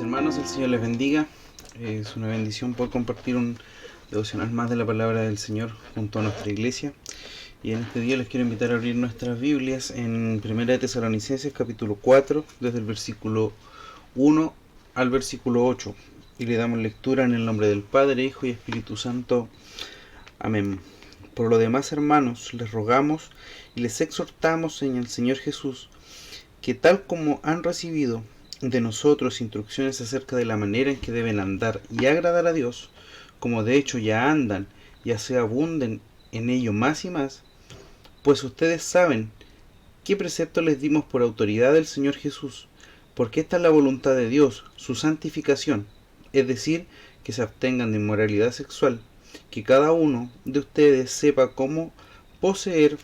Hermanos, el Señor les bendiga. Es una bendición poder compartir un devocional más de la palabra del Señor junto a nuestra iglesia. Y en este día les quiero invitar a abrir nuestras Biblias en 1 de Tesalonicenses capítulo 4, desde el versículo 1 al versículo 8. Y le damos lectura en el nombre del Padre, Hijo y Espíritu Santo. Amén. Por lo demás, hermanos, les rogamos y les exhortamos en el Señor Jesús, que tal como han recibido de nosotros instrucciones acerca de la manera en que deben andar y agradar a Dios, como de hecho ya andan y así abunden en ello más y más, pues ustedes saben qué precepto les dimos por autoridad del Señor Jesús, porque esta es la voluntad de Dios, su santificación, es decir, que se abstengan de inmoralidad sexual, que cada uno de ustedes sepa cómo poseer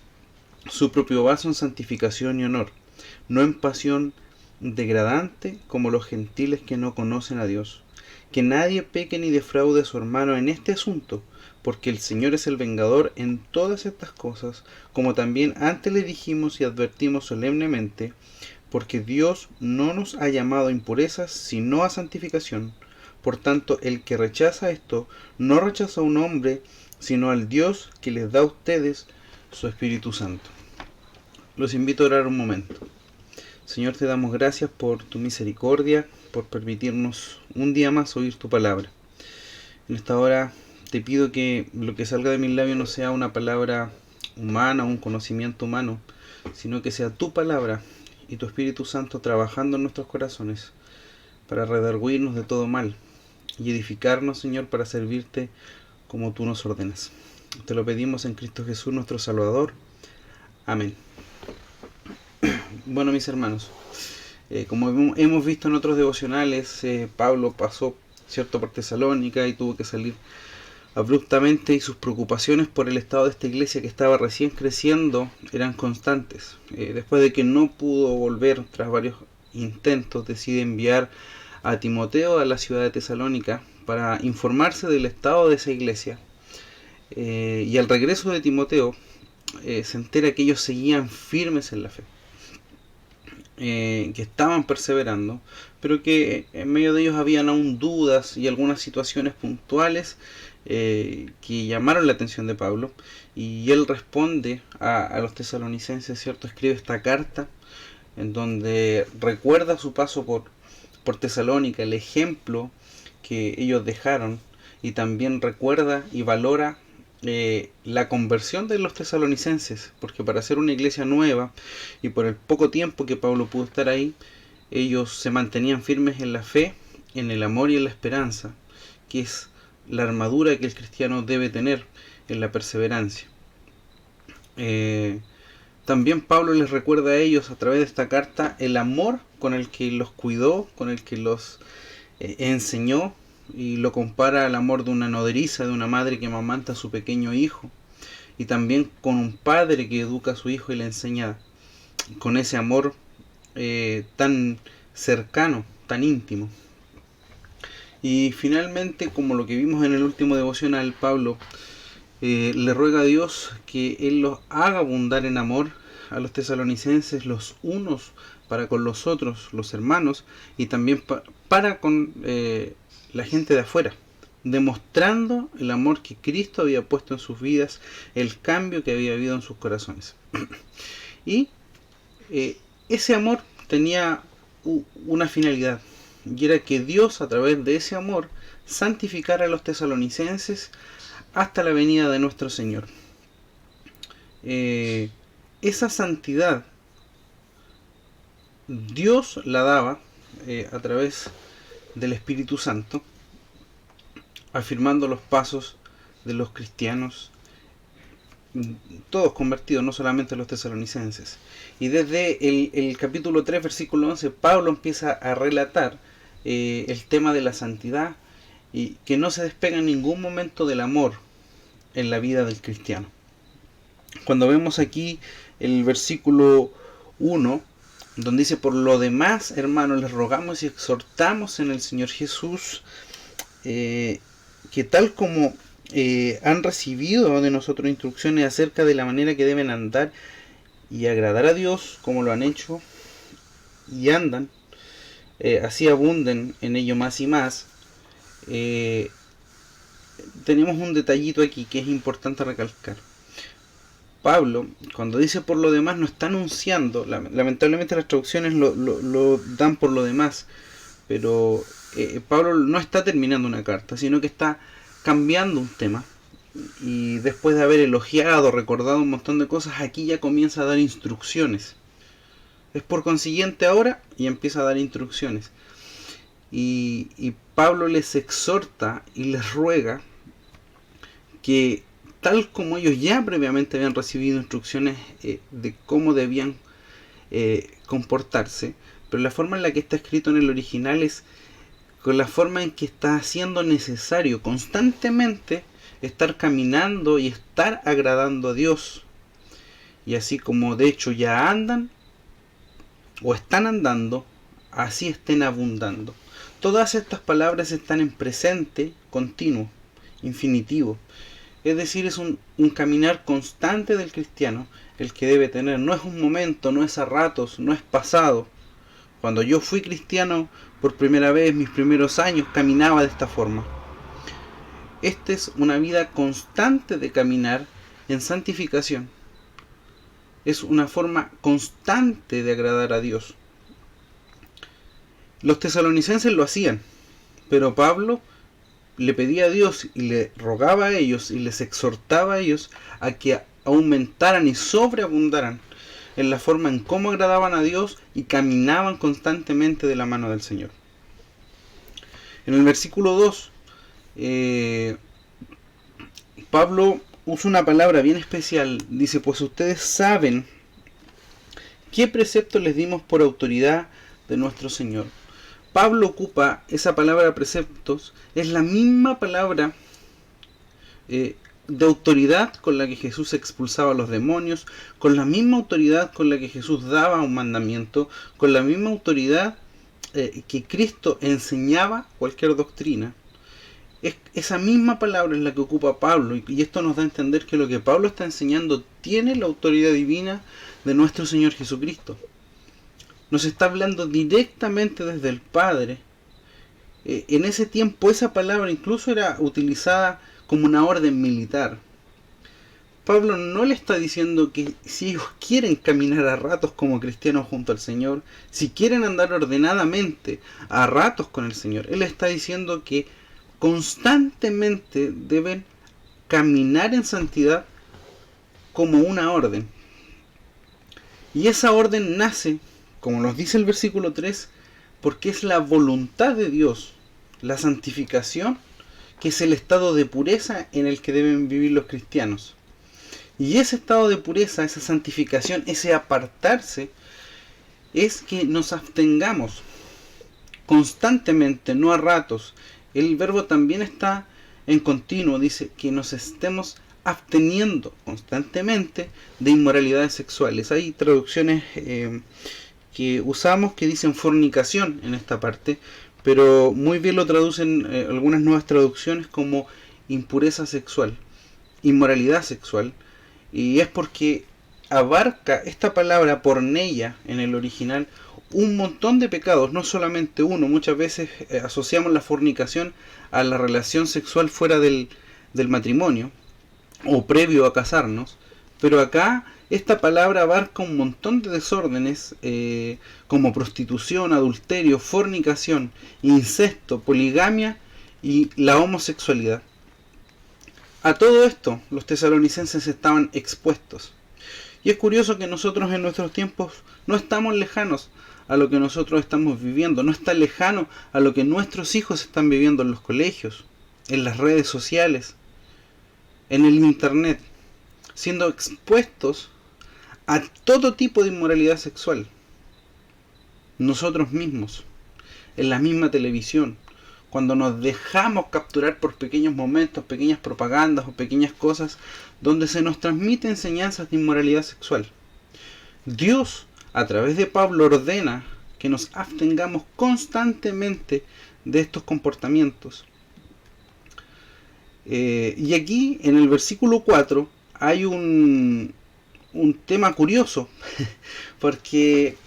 su propio vaso en santificación y honor, no en pasión degradante como los gentiles que no conocen a Dios. Que nadie peque ni defraude a su hermano en este asunto, porque el Señor es el vengador en todas estas cosas, como también antes le dijimos y advertimos solemnemente, porque Dios no nos ha llamado a impurezas, sino a santificación. Por tanto, el que rechaza esto, no rechaza a un hombre, sino al Dios que les da a ustedes su Espíritu Santo. Los invito a orar un momento. Señor, te damos gracias por tu misericordia, por permitirnos un día más oír tu palabra. En esta hora te pido que lo que salga de mis labios no sea una palabra humana, un conocimiento humano, sino que sea tu palabra y tu Espíritu Santo trabajando en nuestros corazones para redarguirnos de todo mal y edificarnos, Señor, para servirte como tú nos ordenas. Te lo pedimos en Cristo Jesús, nuestro Salvador. Amén. Bueno, mis hermanos, como hemos visto en otros devocionales, Pablo pasó por Tesalónica y tuvo que salir abruptamente, y sus preocupaciones por el estado de esta iglesia que estaba recién creciendo eran constantes. Después de que no pudo volver tras varios intentos, decide enviar a Timoteo a la ciudad de Tesalónica para informarse del estado de esa iglesia. Y al regreso de Timoteo se entera que ellos seguían firmes en la fe. Que estaban perseverando, pero que en medio de ellos habían aún dudas y algunas situaciones puntuales que llamaron la atención de Pablo, y él responde a los tesalonicenses, ¿cierto? Escribe esta carta en donde recuerda su paso por Tesalónica, el ejemplo que ellos dejaron, y también recuerda y valora la conversión de los tesalonicenses, porque para ser una iglesia nueva y por el poco tiempo que Pablo pudo estar ahí, ellos se mantenían firmes en la fe, en el amor y en la esperanza, que es la armadura que el cristiano debe tener en la perseverancia. También Pablo les recuerda a ellos a través de esta carta el amor con el que los cuidó, con el que los enseñó, y lo compara al amor de una nodriza, de una madre que amamanta a su pequeño hijo, y también con un padre que educa a su hijo y le enseña con ese amor tan cercano, tan íntimo. Y finalmente, como lo que vimos en el último devocional, Pablo le ruega a Dios que Él los haga abundar en amor a los tesalonicenses, los unos para con los otros, los hermanos, y también para con la gente de afuera, demostrando el amor que Cristo había puesto en sus vidas, el cambio que había habido en sus corazones. Y ese amor tenía una finalidad, y era que Dios, a través de ese amor, santificara a los tesalonicenses hasta la venida de nuestro Señor. Esa santidad Dios la daba a través del Espíritu Santo, afirmando los pasos de los cristianos, todos convertidos, no solamente los tesalonicenses. Y desde el capítulo 3, versículo 11, Pablo empieza a relatar el tema de la santidad, y que no se despega en ningún momento del amor en la vida del cristiano. Cuando vemos aquí el versículo 1, donde dice: por lo demás, hermanos, les rogamos y exhortamos en el Señor Jesús, que tal como han recibido de nosotros instrucciones acerca de la manera que deben andar y agradar a Dios, como lo han hecho y andan, así abunden en ello más y más, tenemos un detallito aquí que es importante recalcar. Pablo, cuando dice por lo demás, no está anunciando, lamentablemente las traducciones lo dan por lo demás, pero Pablo no está terminando una carta, sino que está cambiando un tema. Y después de haber elogiado, recordado un montón de cosas, aquí ya comienza a dar instrucciones. Es por consiguiente ahora y empieza a dar instrucciones. Y Pablo les exhorta y les ruega que, tal como ellos ya previamente habían recibido instrucciones de cómo debían comportarse, pero la forma en la que está escrito en el original es con la forma en que está haciendo necesario constantemente estar caminando y estar agradando a Dios. Y así como de hecho ya andan o están andando, así estén abundando. Todas estas palabras están en presente continuo, infinitivo. Es decir, es un caminar constante del cristiano el que debe tener. No es un momento, no es a ratos, no es pasado. Cuando yo fui cristiano por primera vez, mis primeros años, caminaba de esta forma. Esta es una vida constante de caminar en santificación. Es una forma constante de agradar a Dios. Los tesalonicenses lo hacían, pero Pablo le pedía a Dios y le rogaba a ellos y les exhortaba a ellos a que aumentaran y sobreabundaran en la forma en cómo agradaban a Dios y caminaban constantemente de la mano del Señor. En el versículo 2, Pablo usa una palabra bien especial. Dice, pues ustedes saben qué preceptos les dimos por autoridad de nuestro Señor. Pablo ocupa esa palabra preceptos, es la misma palabra de autoridad con la que Jesús expulsaba a los demonios, con la misma autoridad con la que Jesús daba un mandamiento, con la misma autoridad que Cristo enseñaba cualquier doctrina. Esa misma palabra es la que ocupa Pablo, y esto nos da a entender que lo que Pablo está enseñando tiene la autoridad divina de nuestro Señor Jesucristo. Nos está hablando directamente desde el Padre. En ese tiempo esa palabra incluso era utilizada como una orden militar. Pablo no le está diciendo que si ellos quieren caminar a ratos como cristianos junto al Señor, si quieren andar ordenadamente a ratos con el Señor, él está diciendo que constantemente deben caminar en santidad como una orden. Y esa orden nace, como nos dice el versículo 3, porque es la voluntad de Dios, la santificación, que es el estado de pureza en el que deben vivir los cristianos. Y ese estado de pureza, esa santificación, ese apartarse, es que nos abstengamos constantemente, no a ratos. El verbo también está en continuo, dice que nos estemos absteniendo constantemente de inmoralidades sexuales. Hay traducciones que usamos que dicen fornicación en esta parte, pero muy bien lo traducen algunas nuevas traducciones como impureza sexual, inmoralidad sexual, y es porque abarca esta palabra porneia en el original un montón de pecados, no solamente uno. Muchas veces asociamos la fornicación a la relación sexual fuera del matrimonio o previo a casarnos, pero acá esta palabra abarca un montón de desórdenes como prostitución, adulterio, fornicación, incesto, poligamia y la homosexualidad. A todo esto los tesalonicenses estaban expuestos. Y es curioso que nosotros en nuestros tiempos no estamos lejanos a lo que nosotros estamos viviendo, no está lejano a lo que nuestros hijos están viviendo en los colegios, en las redes sociales, en el internet, siendo expuestos a todo tipo de inmoralidad sexual. Nosotros mismos, en la misma televisión, cuando nos dejamos capturar por pequeños momentos, pequeñas propagandas o pequeñas cosas donde se nos transmite enseñanzas de inmoralidad sexual. Dios, a través de Pablo, ordena que nos abstengamos constantemente de estos comportamientos. Y aquí, en el versículo 4, hay un tema curioso, porque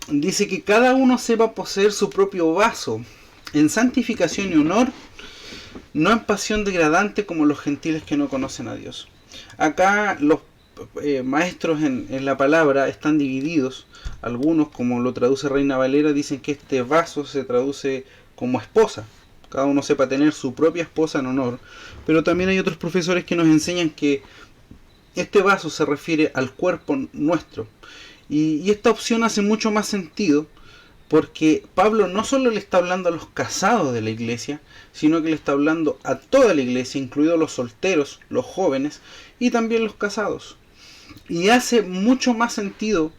dice que cada uno sepa poseer su propio vaso, en santificación y honor, no en pasión degradante como los gentiles que no conocen a Dios. Acá los maestros en la palabra están divididos. Algunos, como lo traduce Reina Valera, dicen que este vaso se traduce como esposa. Cada uno sepa tener su propia esposa en honor. Pero también hay otros profesores que nos enseñan que este vaso se refiere al cuerpo nuestro. Y esta opción hace mucho más sentido, porque Pablo no solo le está hablando a los casados de la iglesia, sino que le está hablando a toda la iglesia, incluidos los solteros, los jóvenes y también los casados. Y hace mucho más sentido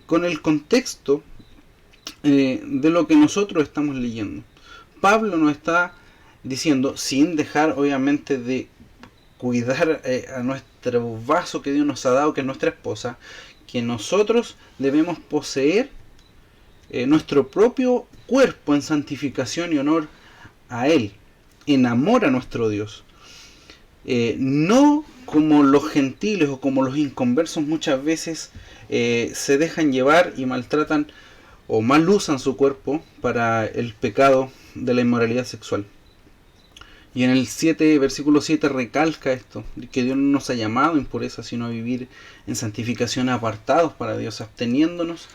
con el contexto de lo que nosotros estamos leyendo. Pablo nos está diciendo, sin dejar obviamente de cuidar a nuestro vaso que Dios nos ha dado, que es nuestra esposa, que nosotros debemos poseer nuestro propio cuerpo en santificación y honor a Él, en amor a nuestro Dios. No como los gentiles o como los inconversos muchas veces se dejan llevar y maltratan o mal usan su cuerpo para el pecado de la inmoralidad sexual. Y en el versículo 7 recalca esto, que Dios no nos ha llamado a impureza, sino a vivir en santificación, apartados para Dios, absteniéndonos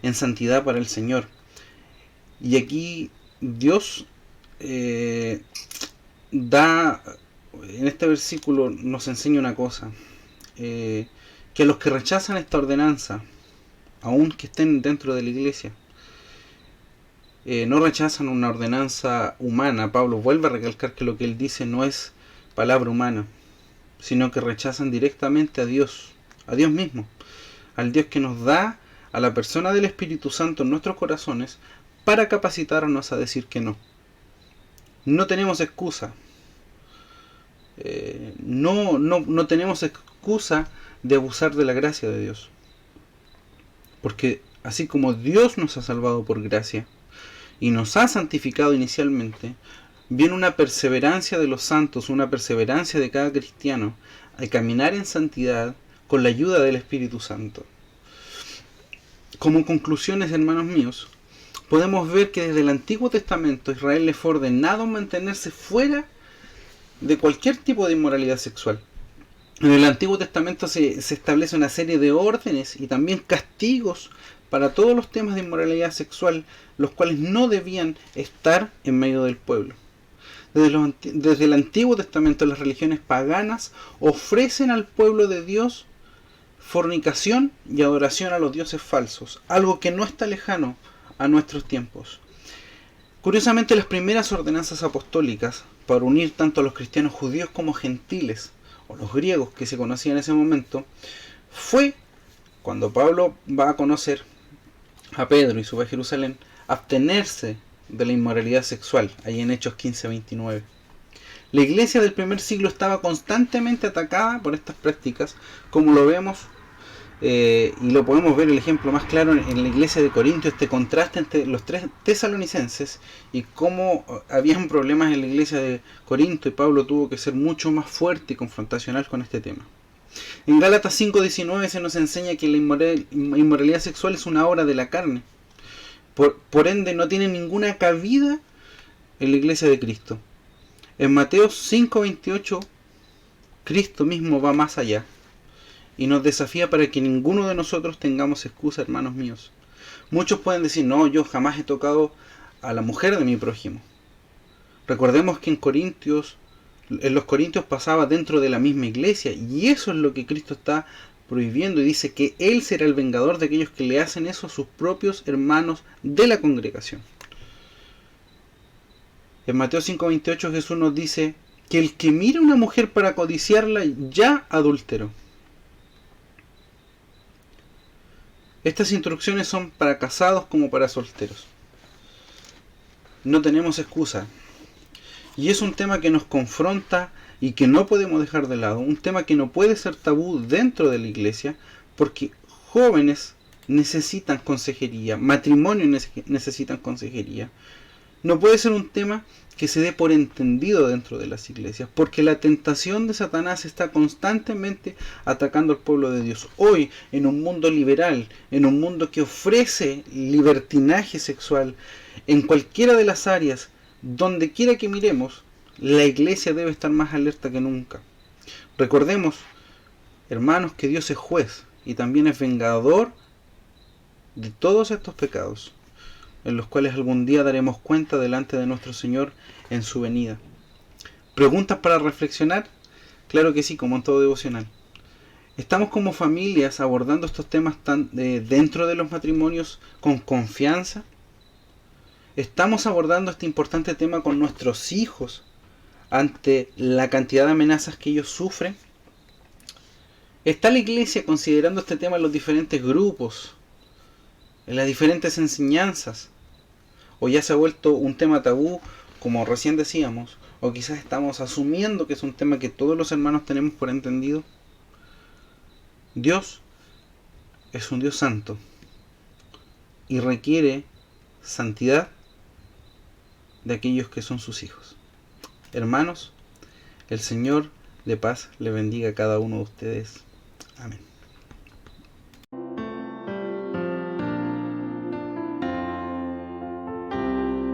en santidad para el Señor. Y aquí Dios da, en este versículo nos enseña una cosa, que los que rechazan esta ordenanza, aun que estén dentro de la iglesia, no rechazan una ordenanza humana. Pablo vuelve a recalcar que lo que él dice no es palabra humana, sino que rechazan directamente a Dios mismo, al Dios que nos da a la persona del Espíritu Santo en nuestros corazones para capacitarnos a decir que no. No tenemos excusa. No tenemos excusa de abusar de la gracia de Dios. Porque así como Dios nos ha salvado por gracia y nos ha santificado inicialmente, viene una perseverancia de los santos, una perseverancia de cada cristiano a caminar en santidad con la ayuda del Espíritu Santo. Como conclusiones, hermanos míos, podemos ver que desde el Antiguo Testamento Israel le fue ordenado mantenerse fuera de cualquier tipo de inmoralidad sexual. En el Antiguo Testamento se establece una serie de órdenes y también castigos para todos los temas de inmoralidad sexual, los cuales no debían estar en medio del pueblo. Desde el Antiguo Testamento las religiones paganas ofrecen al pueblo de Dios fornicación y adoración a los dioses falsos, algo que no está lejano a nuestros tiempos. Curiosamente, las primeras ordenanzas apostólicas para unir tanto a los cristianos judíos como gentiles, o los griegos que se conocían en ese momento, fue cuando Pablo va a conocer a Pedro y sube a Jerusalén, abstenerse de la inmoralidad sexual, ahí en Hechos 15:29. La iglesia del primer siglo estaba constantemente atacada por estas prácticas, como lo vemos y lo podemos ver el ejemplo más claro en la iglesia de Corinto, este contraste entre los tres tesalonicenses y cómo habían problemas en la iglesia de Corinto y Pablo tuvo que ser mucho más fuerte y confrontacional con este tema. En Gálatas 5:19 se nos enseña que la inmoralidad sexual es una obra de la carne, por ende no tiene ninguna cabida en la iglesia de Cristo. En Mateo 5:28 Cristo mismo va más allá y nos desafía para que ninguno de nosotros tengamos excusa, hermanos míos. Muchos pueden decir, no, yo jamás he tocado a la mujer de mi prójimo. Recordemos que en los Corintios pasaba dentro de la misma iglesia, y eso es lo que Cristo está prohibiendo, y dice que Él será el vengador de aquellos que le hacen eso a sus propios hermanos de la congregación. En Mateo 5:28 Jesús nos dice que el que mira a una mujer para codiciarla ya adulteró. Estas instrucciones son para casados como para solteros. No tenemos excusa. Y es un tema que nos confronta y que no podemos dejar de lado. Un tema que no puede ser tabú dentro de la iglesia, porque jóvenes necesitan consejería, matrimonios necesitan consejería. No puede ser un tema que se dé por entendido dentro de las iglesias, porque la tentación de Satanás está constantemente atacando al pueblo de Dios. Hoy, en un mundo liberal, en un mundo que ofrece libertinaje sexual, en cualquiera de las áreas, donde quiera que miremos, la iglesia debe estar más alerta que nunca. Recordemos, hermanos, que Dios es juez y también es vengador de todos estos pecados, en los cuales algún día daremos cuenta delante de nuestro Señor en su venida. ¿Preguntas para reflexionar? Claro que sí, como en todo devocional. ¿Estamos como familias abordando estos temas dentro de los matrimonios con confianza? ¿Estamos abordando este importante tema con nuestros hijos ante la cantidad de amenazas que ellos sufren? ¿Está la iglesia considerando este tema en los diferentes grupos, en las diferentes enseñanzas? ¿O ya se ha vuelto un tema tabú, como recién decíamos? ¿O quizás estamos asumiendo que es un tema que todos los hermanos tenemos por entendido? Dios es un Dios santo y requiere santidad de aquellos que son sus hijos. Hermanos, el Señor de paz le bendiga a cada uno de ustedes. Amén.